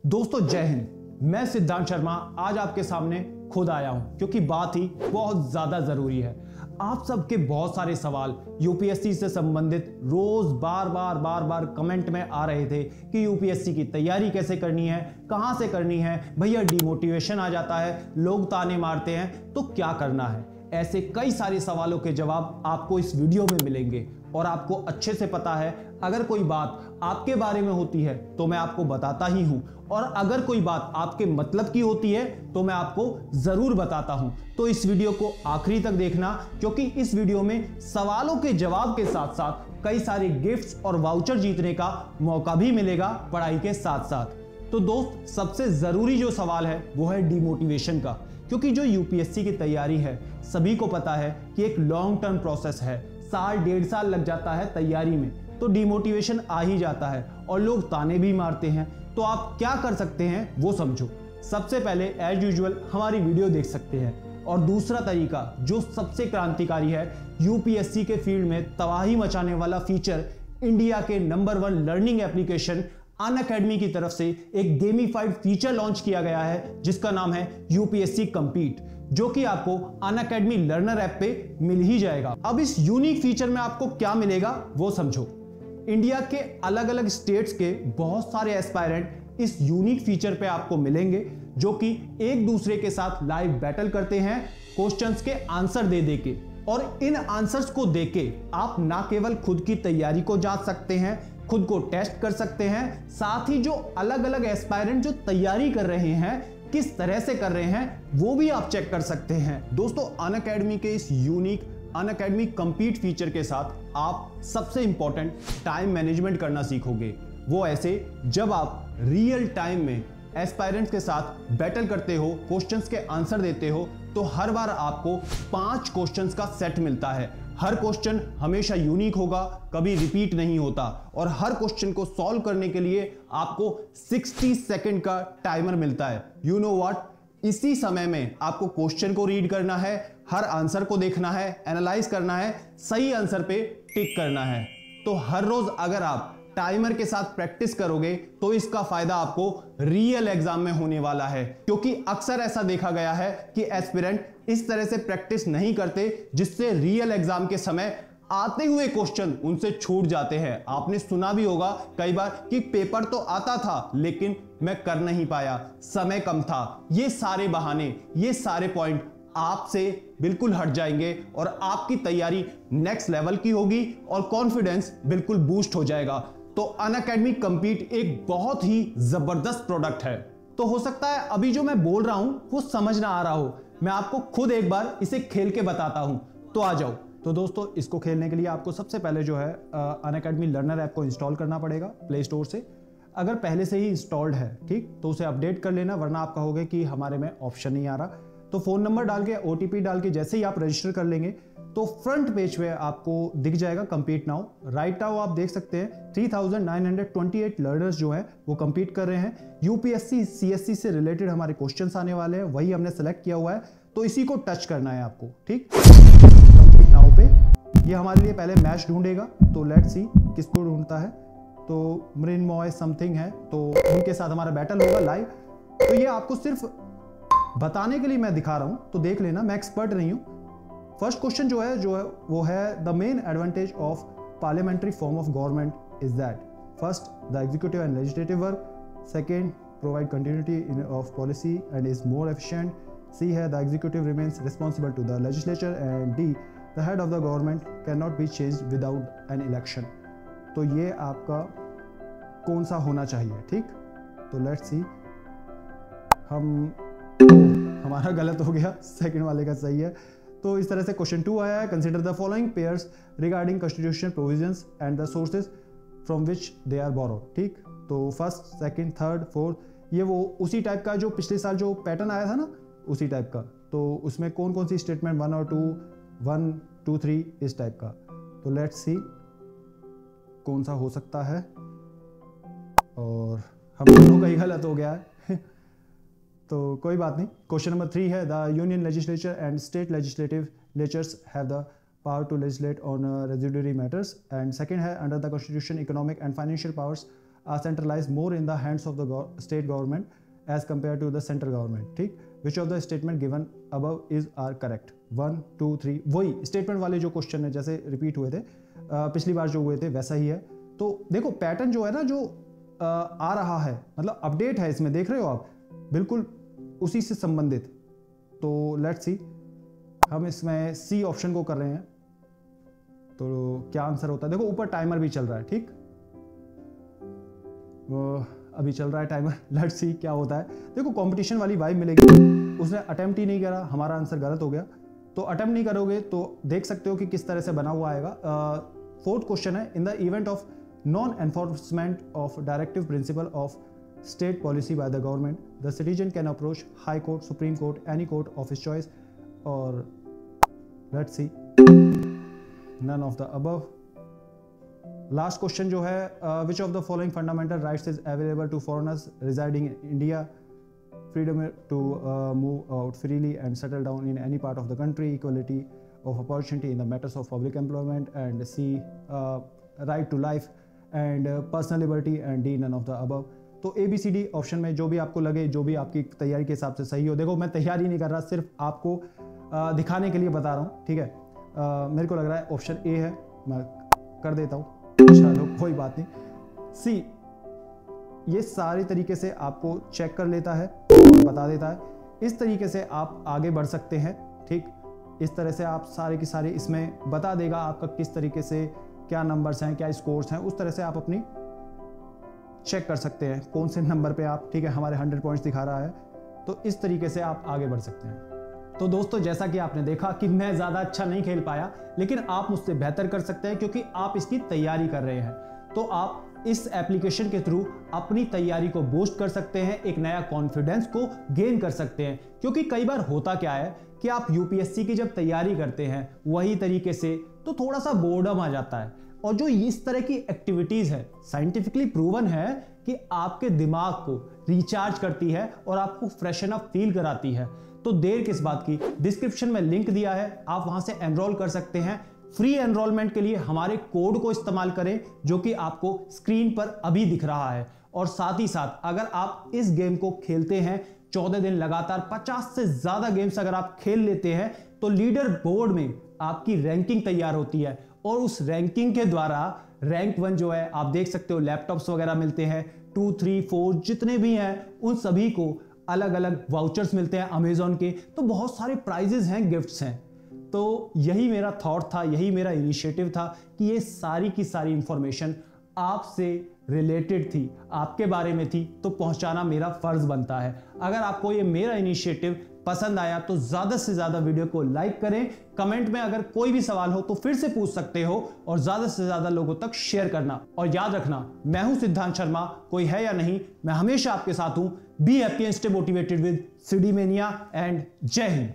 दोस्तों जय हिंद। मैं सिद्धांत शर्मा आज आपके सामने खुद आया हूं क्योंकि बात ही बहुत ज्यादा जरूरी है। आप सबके बहुत सारे सवाल यूपीएससी से संबंधित रोज बार बार कमेंट में आ रहे थे कि यूपीएससी की तैयारी कैसे करनी है, कहां से करनी है, भैया डिमोटिवेशन आ जाता है, लोग ताने मारते हैं, तो क्या करना है। ऐसे कई सारे सवालों के जवाब आपको इस वीडियो में मिलेंगे और आपको अच्छे से पता है अगर कोई बात आपके बारे में होती है तो मैं आपको बताता ही हूं, और अगर कोई बात आपके मतलब की होती है तो मैं आपको जरूर बताता हूं। तो इस वीडियो को आखिरी तक देखना क्योंकि इस वीडियो में सवालों के जवाब के साथ साथ कई सारे गिफ्ट्स और वाउचर जीतने का मौका भी मिलेगा पढ़ाई के साथ साथ। तो दोस्त सबसे जरूरी जो सवाल है वो है डिमोटिवेशन का, क्योंकि जो यूपीएससी की तैयारी है सभी को पता है कि एक लॉन्ग टर्म प्रोसेस है, साल डेढ़ साल लग जाता है तैयारी में, तो डिमोटिवेशन आ ही जाता है और लोग ताने भी मारते हैं। तो आप क्या कर सकते हैं वो समझो। सबसे पहले एज यूजुअल हमारी वीडियो देख सकते हैं, और दूसरा तरीका जो सबसे क्रांतिकारी है, यूपीएससी के फील्ड में तबाही मचाने वाला फीचर, इंडिया के नंबर 1 लर्निंग एप्लीकेशन अनअकैडमी की तरफ से एक गेमिफाइड फीचर लॉन्च किया गया है जिसका नाम है यूपीएससी कंपीट, जो कि आपको अनअकैडमी लर्नर ऐप पे मिल ही जाएगा। अब इस यूनिक फीचर में आपको क्या मिलेगा वो समझो। इंडिया के अलग अलग स्टेट्स के बहुत सारे एस्पायरेंट इस यूनिक फीचर पे आपको मिलेंगे जो कि एक दूसरे के साथ लाइव बैटल करते हैं क्वेश्चंस के आंसर दे के, और इन आंसर्स को देके आप ना केवल खुद की तैयारी को जांच सकते हैं, खुद को टेस्ट कर सकते हैं, साथ ही जो अलग अलग एस्पायरेंट जो तैयारी कर रहे हैं किस तरह से कर रहे हैं वो भी आप चेक कर सकते हैं। दोस्तों अनअकैडमी के इस यूनिक अनअकैडमी कंपीट फीचर के साथ आप सबसे इंपॉर्टेंट टाइम मैनेजमेंट करना सीखोगे। वो ऐसे जब आप रियल टाइम में एस्पायरेंट्स के साथ बैटल करते हो, क्वेश्चंस के आंसर देते हो, तो हर बार आपको 5 क्वेश्चंस का सेट मिलता है। हर क्वेश्चन हमेशा यूनिक होगा, कभी रिपीट नहीं होता, और हर क्वेश्चन को सॉल्व करने के लिए आपको 60 सेकंड का टाइमर मिलता है। यू नो व्हाट, इसी समय में आपको क्वेश्चन को रीड करना है, हर आंसर को देखना है, एनालाइज करना है, सही आंसर पे टिक करना है। तो हर रोज अगर आप टाइमर के साथ प्रैक्टिस करोगे तो इसका फायदा आपको रियल एग्जाम में होने वाला है, क्योंकि अक्सर ऐसा देखा गया है कि एस्पिरेंट इस तरह से प्रैक्टिस नहीं करते जिससे रियल एग्जाम के समय आते हुए क्वेश्चन उनसे छूट जाते हैं। आपने सुना भी होगा कई बार कि पेपर तो आता था लेकिन मैं कर नहीं पाया, समय कम था। ये सारे बहाने, ये सारे पॉइंट आपसे बिल्कुल हट जाएंगे और आपकी तैयारी नेक्स्ट लेवल की होगी और कॉन्फिडेंस बिल्कुल बूस्ट हो जाएगा। तो अनअकैडमी कंपीट एक बहुत ही जबरदस्त प्रोडक्ट है। तो हो सकता है अभी जो मैं बोल रहा हूं वो समझ ना आ रहा हो, मैं आपको खुद एक बार इसे खेल के बताता हूं, तो आ जाओ। तो दोस्तों इसको खेलने के लिए आपको सबसे पहले जो है अनअकैडमी लर्नर ऐप को इंस्टॉल करना पड़ेगा प्ले स्टोर से। अगर पहले से ही इंस्टॉल्ड है ठीक, तो उसे अपडेट कर लेना, वरना आप कहोगे कि हमारे में ऑप्शन नहीं आ रहा। तो फोन नंबर डाल के ओटीपी डाल के जैसे ही आप रजिस्टर कर लेंगे तो फ्रंट पेज पे आपको दिख जाएगा कंपीट नाउ। राइट नाउ आप देख सकते हैं 3928 लर्नर्स जो है वो कंपीट कर रहे हैं। यूपीएससी सीएससी से रिलेटेड हमारे क्वेश्चंस आने वाले हैं, वही हमने सेलेक्ट किया हुआ है, तो इसी को टच करना है आपको। ठीक, कंपीट नाउ पे ये हमारे लिए पहले मैच ढूंढेगा, तो लेट्स सी किसको ढूंढता है। तो मरीन मॉय समथिंग है, तो उनके साथ हमारा बैटल होगा लाइव। तो ये आपको सिर्फ बताने के लिए मैं दिखा रहा हूं, तो देख लेना, मैं एक्सपर्ट नहीं हूं। फर्स्ट क्वेश्चन जो है वो है the main advantage of parliamentary form of government is that first the executive and legislative work, second provide continuity of policy and is more efficient, C है the executive remains responsible to the legislature, and D the head of the government cannot be changed without an election. तो ये आपका कौन सा होना चाहिए। ठीक, तो लेट्स सी, हमारा गलत हो गया, सेकंड वाले का सही है। तो इस तरह से क्वेश्चन 2 आया है, consider the following pairs regarding constitutional provisions and the sources from which they are borrowed. ठीक, तो फर्स्ट सेकंड थर्ड फोर्थ, ये वो उसी टाइप का जो पिछले साल जो पैटर्न आया था ना, उसी टाइप का। तो उसमें कौन कौन सी स्टेटमेंट 1 और 2, 1 2 3 इस टाइप का। तो लेट्स सी कौन सा हो सकता है, और हम दोनों का ही गलत हो गया है तो कोई बात नहीं। क्वेश्चन नंबर 3 है the union legislature and state legislatures have the power to legislate on residuary matters, and second है under the constitution economic and financial powers are centralise more in the hands of the state government as compare to the central government, ठीक। Which of the statement given above is are correct, 1 2 3, वही statement वाले जो question है जैसे repeat हुए थे पिछली बार जो हुए थे वैसा ही है। तो देखो पैटर्न जो है ना जो आ रहा है, मतलब अपडेट है इसमें, देख रहे हो आप, बिल्कुल उसी से संबंधित। तो लेट्स सी, हम इसमें सी ऑप्शन को कर रहे हैं, तो क्या आंसर होता है। देखो ऊपर टाइमर भी चल रहा है, ठीक, अभी चल रहा है टाइमर। लेट्स सी क्या होता है। देखो कंपटीशन वाली वाइब मिलेगी। उसने अटेम्प्ट ही नहीं करा, हमारा आंसर गलत हो गया। तो अटेम्प्ट नहीं करोगे तो देख सकते हो कि किस तरह से बना हुआ आएगा। फोर्थ क्वेश्चन है, in the event of non enforcement of directive principle of state policy by the government, the citizen can approach high court, supreme court, any court of his choice, और let's see none of the above. Last question जो है, which of the following fundamental rights is available to foreigners residing in India, freedom to move out freely and settle down in any part of the country, equality of opportunity in the matters of public employment, and C, right to life and personal liberty, and D, none of the above। तो ABCD option में जो भी आपको लगे, जो भी आपकी तैयारी के हिसाब से सही हो। देखो मैं तैयारी नहीं कर रहा, सिर्फ आपको दिखाने के लिए बता रहा हूँ, ठीक है। मेरे को लग रहा है ऑप्शन ए है, मैं कर देता हूँ, चलो कोई बात नहीं। सी, ये सारे तरीके से आपको चेक कर लेता है और बता देता है। इस तरीके से आप आगे बढ़ सकते हैं, ठीक। इस तरह से आप सारे के सारे इसमें बता देगा आपका किस तरीके से क्या नंबर्स हैं, क्या स्कोर्स हैं, उस तरह से आप अपनी चेक कर सकते हैं कौन से नंबर पे आप, ठीक है। हमारे 100 पॉइंट्स दिखा रहा है, तो इस तरीके से आप आगे बढ़ सकते हैं। तो दोस्तों जैसा कि आपने देखा कि मैं ज़्यादा अच्छा नहीं खेल पाया, लेकिन आप मुझसे बेहतर कर सकते हैं क्योंकि आप इसकी तैयारी कर रहे हैं। तो आप इस एप्लीकेशन के थ्रू अपनी तैयारी को बूस्ट कर सकते हैं, एक नया कॉन्फिडेंस को गेन कर सकते हैं। क्योंकि कई बार होता क्या है कि आप यूपीएससी की जब तैयारी करते हैं वही तरीके से, तो थोड़ा सा बोर्डम आ जाता है। और जो इस तरह की एक्टिविटीज है, साइंटिफिकली प्रूवन है कि आपके दिमाग को रिचार्ज करती है और आपको फ्रेशन अप फील कराती है। तो देर किस बात की, डिस्क्रिप्शन में लिंक दिया है, आप वहां से एनरोल कर सकते हैं। फ्री एनरोलमेंट के लिए हमारे कोड को इस्तेमाल करें जो कि आपको स्क्रीन पर अभी दिख रहा है। और साथ ही साथ अगर आप इस गेम को खेलते हैं 14 दिन लगातार, 50 से ज्यादा गेम्स अगर आप खेल लेते हैं, तो लीडर बोर्ड में आपकी रैंकिंग तैयार होती है। और उस रैंकिंग के द्वारा रैंक 1 जो है, आप देख सकते हो लैपटॉप्स वगैरह मिलते हैं, 2 3 4 जितने भी हैं उन सभी को अलग अलग वाउचर्स मिलते हैं अमेजॉन के। तो बहुत सारे प्राइजेस हैं, गिफ्ट्स हैं। तो यही मेरा थॉट था, यही मेरा इनिशिएटिव था कि ये सारी की सारी इंफॉर्मेशन आपसे रिलेटेड थी, आपके बारे में थी, तो पहुंचाना मेरा फर्ज बनता है। अगर आपको ये मेरा इनिशिएटिव पसंद आया तो ज्यादा से ज्यादा वीडियो को लाइक करें, कमेंट में अगर कोई भी सवाल हो तो फिर से पूछ सकते हो, और ज्यादा से ज्यादा लोगों तक शेयर करना। और याद रखना, मैं हूं सिद्धांत शर्मा, कोई है या नहीं, मैं हमेशा आपके साथ हूं। Be happy and stay motivated with CD mania, and जय हिंद।